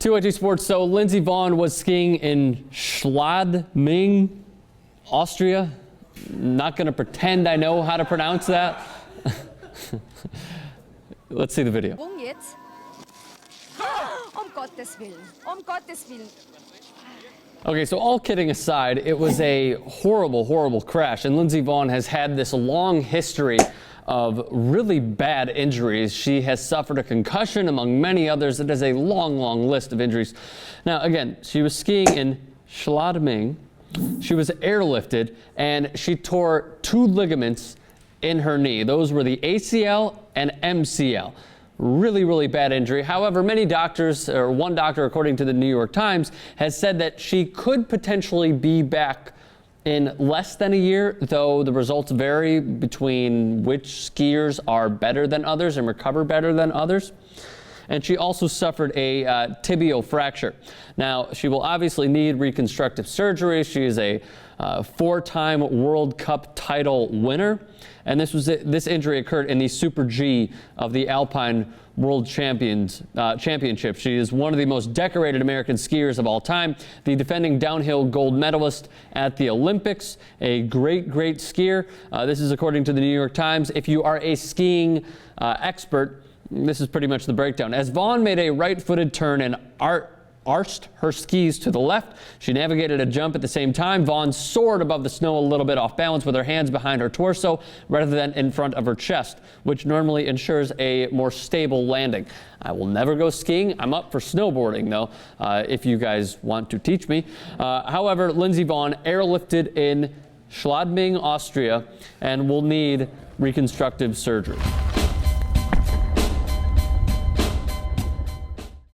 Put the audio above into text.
2AG Sports. So Lindsey Vonn was skiing in Schladming, Austria. Not going to pretend I know how to pronounce that. Let's see the video. Jetzt. Gottes Willen. Gottes Willen. Okay, so all kidding aside, it was a horrible, horrible crash. And Lindsey Vonn has had this long history of really bad injuries. She has suffered a concussion, among many others. It is a long, long list of injuries. Now, again, she was skiing in Schladming. She was airlifted, and she tore 2 ligaments in her knee. Those were the ACL and MCL. Really, really bad injury. However, many doctors, or one doctor, according to the New York Times, has said that she could potentially be back in less than a year, though the results vary between which skiers are better than others and recover better than others. And she also suffered a tibial fracture. Now, she will obviously need reconstructive surgery. She is a 4-time World Cup title winner. And this injury occurred in the Super G of the Alpine World Championship. She is one of the most decorated American skiers of all time, the defending downhill gold medalist at the Olympics, a great, great skier. This is according to the New York Times. If you are a skiing expert, this is pretty much the breakdown. As Vonn made a right-footed turn and arched her skis to the left, she navigated a jump at the same time. Vonn soared above the snow a little bit off balance with her hands behind her torso rather than in front of her chest, which normally ensures a more stable landing. I will never go skiing. I'm up for snowboarding, though, if you guys want to teach me. However, Lindsey Vonn airlifted in Schladming, Austria, and will need reconstructive surgery.